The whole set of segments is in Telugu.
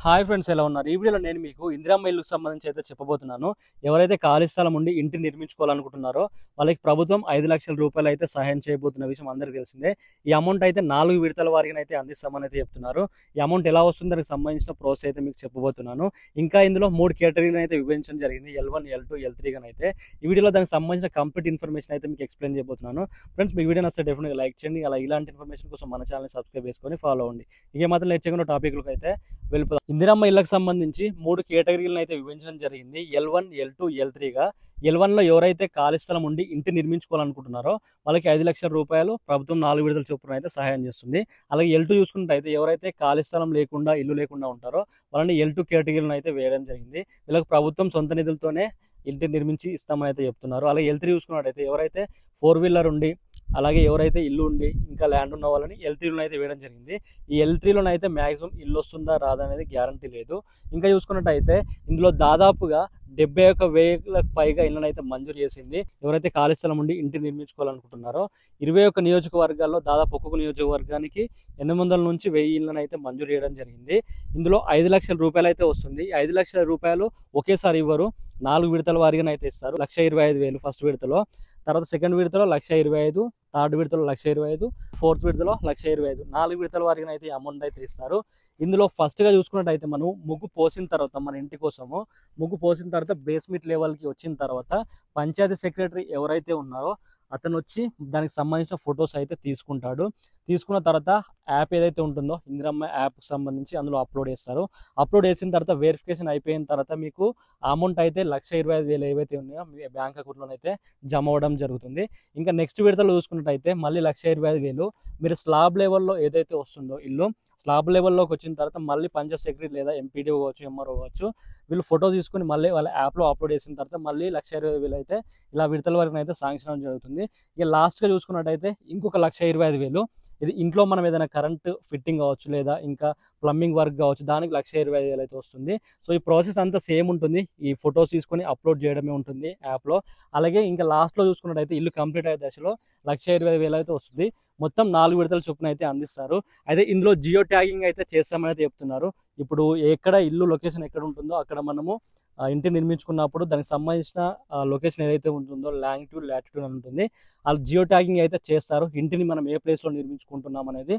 హాయ్ ఫ్రెండ్స్, ఎలా ఉన్నారు? ఈ వీడియోలో నేను మీకు ఇందిరమ్మ ఇల్లుకు సంబంధించి అయితే చెప్పబోతున్నాను. ఎవరైతే ఖాళీ స్థలం ఉండి ఇంటిని నిర్మించుకోవాలనుకుంటున్నారో వాళ్ళకి ప్రభుత్వం 5 లక్షల రూపాయలు అయితే సహాయం చేయబోతున్న విషయం అందరికీ తెలిసిందే. ఈ అమౌంట్ అయితే 4 విడతల వారికి అయితే అందిస్తామని అయితే చెప్తున్నారు. ఈ అమౌంట్ ఎలా వస్తుందో దానికి సంబంధించిన ప్రాసెస్ అయితే మీకు చెప్పబోతున్నాను. ఇంకా ఇందులో 3 కేటగిరీలను అయితే విభజించడం జరిగింది. L1, L2, L3 గాని అయితే ఈ వీడియోలో దానికి సంబంధించిన కంప్లీట్ ఇన్ఫర్మేషన్ అయితే మీకు ఎక్స్ప్లెయిన్ చేయబోతున్నాను. ఫ్రెండ్స్, మీ వీడియో నచ్చితే డెఫినెట్గా లైక్ చేయండి. అలా ఇలాంటి ఇన్ఫర్మేషన్ కోసం మన ఛానల్ని సబ్స్క్రైబ్ చేసుకొని ఫాలో అవ్వండి. ఇక మాత్రం లేట్ చేయకుండా టాపిక్లకు అయితే వెళ్ళిపోదాం. ఇందిరమ్మ ఇళ్లకు సంబంధించి 3 కేటగిరీలను అయితే విభజించడం జరిగింది. L1, L2, L3గా. L1లో ఎవరైతే ఖాళీ స్థలం ఉండి ఇంటి నిర్మించుకోవాలనుకుంటున్నారో వాళ్ళకి 5 లక్షల రూపాయలు ప్రభుత్వం 4 విడతల చొప్పున అయితే సహాయం చేస్తుంది. అలాగే L2 చూసుకుంటే ఎవరైతే ఖాళీ స్థలం లేకుండా ఇల్లు లేకుండా ఉంటారో వాళ్ళని L2 కేటగిరీలను అయితే వేయడం జరిగింది. వీళ్ళకి ప్రభుత్వం సొంత నిధులతోనే ఇంటి నిర్మించి ఇస్తామని అయితే చెప్తున్నారు. అలాగే L3 చూసుకున్నట్టయితే ఎవరైతే 4 వీలర్ ఉండి అలాగే ఎవరైతే ఇల్లు ఉండి ఇంకా ల్యాండ్ ఉన్న వాళ్ళని L3లో అయితే వేయడం జరిగింది. ఈ L3లోనైతే మ్యాక్సిమం ఇల్లు వస్తుందా రాదా అనేది గ్యారంటీ లేదు. ఇంకా చూసుకున్నట్టయితే ఇందులో దాదాపుగా 71,000లకు పైగా ఇళ్ళను అయితే మంజూరు చేసింది. ఎవరైతే ఖాళీ స్థలం ఉండి ఇంటి నిర్మించుకోవాలనుకుంటున్నారో 21 నియోజకవర్గాల్లో దాదాపు ఒక్కొక్క నియోజకవర్గానికి 800 నుంచి 1000 ఇళ్ళను అయితే మంజూరు చేయడం జరిగింది. ఇందులో 5 లక్షల రూపాయలు అయితే వస్తుంది. 5 లక్షల రూపాయలు ఒకేసారి ఇవ్వరు, 4 విడతల వారీగా అయితే ఇస్తారు. 1,25,000 ఫస్ట్ విడతలో, తర్వాత సెకండ్ విడతలో 1,25,000, థర్డ్ విడతలో 1,25,000, ఫోర్త్ విడతలో 1,25,000, 4 విడతల వారీగా అయితే అమౌంట్ అయితే ఇస్తారు. ఇందులో ఫస్ట్గా చూసుకున్నట్టయితే మనం ముగ్గు పోసిన తర్వాత మన ఇంటి కోసము ముగ్గు పోసిన తర్వాత బేస్మెంట్ లెవెల్కి వచ్చిన తర్వాత పంచాయతీ సెక్రటరీ ఎవరైతే ఉన్నారో అతను వచ్చి దానికి సంబంధించిన ఫొటోస్ అయితే తీసుకుంటాడు. తీసుకున్న తర్వాత యాప్ ఏదైతే ఉంటుందో ఇందిరమ్మ యాప్కి సంబంధించి అందులో అప్లోడ్ చేస్తారు. అప్లోడ్ చేసిన తర్వాత వెరిఫికేషన్ అయిపోయిన తర్వాత మీకు అమౌంట్ అయితే 1,25,000 ఏవైతే ఉన్నాయో మీ బ్యాంక్ అకౌంట్లోనైతే జమ అవ్వడం జరుగుతుంది. ఇంకా నెక్స్ట్ విడతలో చూసుకున్నట్టయితే మళ్ళీ 1,25,000 మీరు స్లాబ్ లెవెల్లో ఏదైతే వస్తుందో ఇల్లు స్లాబ్ లెవెల్లోకి వచ్చిన తర్వాత మళ్ళీ పంచాయత్ సెక్రటరీ లేదా ఎంపీడీఓ కావచ్చు, ఎంఆర్ఓ కావచ్చు, వీళ్ళు ఫోటో తీసుకుని మళ్ళీ వాళ్ళ యాప్లో అప్లోడ్ చేసిన తర్వాత మళ్ళీ 1,20,000 అయితే ఇలా విడతల వరకు అయితే శాంక్షన్ అవ్వడం జరుగుతుంది. ఇక లాస్ట్గా చూసుకున్నట్టయితే ఇంకొక 1,25,000 ఇది ఇంట్లో మనం ఏదైనా కరెంట్ ఫిట్టింగ్ కావచ్చు లేదా ఇంకా ప్లంబింగ్ వర్క్ కావచ్చు, దానికి 1,20,000 అయితే వస్తుంది. సో ఈ ప్రాసెస్ అంతా సేమ్ ఉంటుంది. ఈ ఫొటోస్ తీసుకొని అప్లోడ్ చేయడమే ఉంటుంది యాప్లో. అలాగే ఇంకా లాస్ట్లో చూసుకున్నట్టయితే ఇల్లు కంప్లీట్ అయ్యే దశలో 1,20,000 అయితే వస్తుంది. మొత్తం 4 విడతల చొప్పున అయితే అందిస్తారు. అయితే ఇందులో జియో ట్యాగింగ్ అయితే చేస్తామని అయితే చెప్తున్నారు. ఇప్పుడు ఎక్కడ ఇల్లు లొకేషన్ ఎక్కడ ఉంటుందో అక్కడ మనము ఇంటి నిర్మించుకున్నప్పుడు దానికి సంబంధించిన లొకేషన్ ఏదైతే ఉంటుందో లాంగిట్యూడ్ లాటిట్యూడ్ అని ఉంటుంది. వాళ్ళు జియో ట్యాగింగ్ అయితే చేస్తారు. ఇంటిని మనం ఏ ప్లేస్లో నిర్మించుకుంటున్నాం అనేది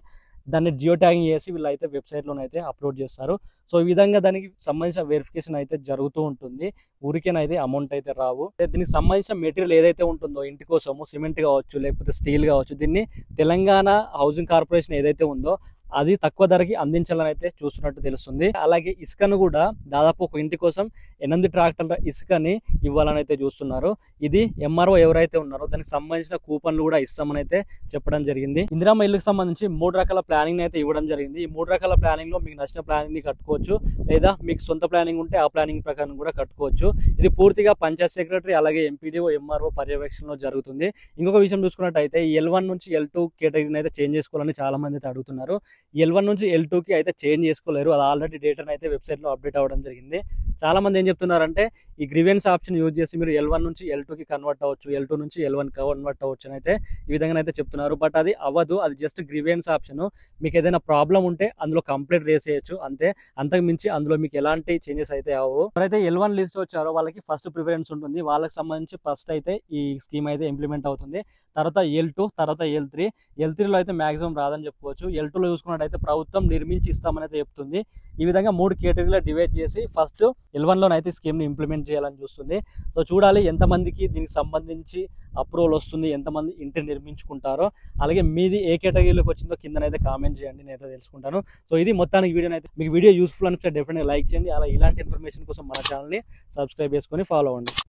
దాన్ని జియో ట్యాగింగ్ చేసి వీళ్ళు అయితే వెబ్సైట్లోనైతే అప్లోడ్ చేస్తారు. సో ఈ విధంగా దానికి సంబంధించిన వెరిఫికేషన్ అయితే జరుగుతూ ఉంటుంది. ఊరికేనైతే అమౌంట్ అయితే రావు. దీనికి సంబంధించిన మెటీరియల్ ఏదైతే ఉంటుందో ఇంటి కోసము సిమెంట్ కావచ్చు లేకపోతే స్టీల్ కావచ్చు, దీన్ని తెలంగాణ హౌసింగ్ కార్పొరేషన్ ఏదైతే ఉందో అది తక్కువ ధరకి అందించాలని అయితే చూస్తున్నట్టు తెలుస్తుంది. అలాగే ఇసుకను కూడా దాదాపు ఒక ఇంటి కోసం 8 ట్రాక్టర్ల ఇసుకని ఇవ్వాలని అయితే చూస్తున్నారు. ఇది ఎంఆర్ఓ ఎవరైతే ఉన్నారో దానికి సంబంధించిన కూపన్లు కూడా ఇస్తామని అయితే చెప్పడం జరిగింది. ఇందిరమ్మ ఇల్లుకి సంబంధించి 3 రకాల ప్లానింగ్ అయితే ఇవ్వడం జరిగింది. ఈ 3 రకాల ప్లానింగ్ లో మీకు నచ్చిన ప్లానింగ్ ని కట్టుకోవచ్చు, లేదా మీకు సొంత ప్లానింగ్ ఉంటే ఆ ప్లానింగ్ ప్రకారం కూడా కట్టుకోవచ్చు. ఇది పూర్తిగా పంచాయత్ సెక్రటరీ అలాగే ఎంపీడీఓ ఎంఆర్ఓ పర్యవేక్షణలో జరుగుతుంది. ఇంకొక విషయం చూసుకున్నట్టయితే L1 నుంచి L2 కేటగిరీని అయితే చేంజ్ చేసుకోవాలని చాలా మంది అయితే అడుగుతున్నారు. L1 నుంచి L2కి అయితే చేంజ్ చేసుకోలేరు. అది ఆల్రెడీ డేటాను అయితే వెబ్సైట్లో అప్డేట్ అవ్వడం జరిగింది. చాలా మంది ఏం చెప్తున్నారంటే ఈ గ్రీవెన్స్ ఆప్షన్ యూజ్ చేసి మీరు L1 నుంచి L2కి కన్వర్ట్ అవ్వచ్చు, L2 నుంచి L1 కన్వర్ట్ అవ్వచ్చు అని అయితే ఈ విధంగా అయితే చెప్తున్నారు. బట్ అది అవ్వదు. అది జస్ట్ గ్రీవెన్స్ ఆప్షన్. మీకు ఏదైనా ప్రాబ్లం ఉంటే అందులో కంప్లైంట్ రేస్ చేయొచ్చు అంతే. అంతకు మించి అందులో మీకు ఎలాంటి చేంజెస్ అయితే అవ్వవు. ఎవరైతే L1 లిస్ట్ వచ్చారో వాళ్ళకి ఫస్ట్ ప్రిఫరెన్స్ ఉంటుంది. వాళ్ళకి సంబంధించి ఫస్ట్ అయితే ఈ స్కీమ్ అయితే ఇంప్లిమెంట్ అవుతుంది. తర్వాత L2, తర్వాత L3లో అయితే మాక్సిమం రాదని చెప్పుకోవచ్చు. L2లో చూసుకున్నట్టయితే ప్రభుత్వం నిర్మించి ఇస్తామని అయితే చెప్తుంది. ఈ విధంగా 3 కేటగిరీలో డివైడ్ చేసి ఫస్ట్ L1లోనైతే స్కీమ్ని ఇంప్లిమెంట్ చేయాలని చూస్తుంది. సో చూడాలి ఎంతమందికి దీనికి సంబంధించి అప్రూవల్ వస్తుంది, ఎంతమంది ఇంటి నిర్మించుకుంటారో. అలాగే మీది ఏ కేటగిరీలోకి వచ్చిందో కిందనైతే కామెంట్ చేయండి, నేనైతే తెలుసుకుంటాను. సో ఇది మొత్తానికి వీడియో అయితే మీకు వీడియో యూస్ఫుల్ అనిపిస్తే డెఫినెట్గా లైక్ చేయండి. అలా ఇలాంటి ఇన్ఫర్మేషన్ కోసం మన ఛానల్ని సబ్స్క్రైబ్ చేసుకొని ఫాలో అవ్వండి.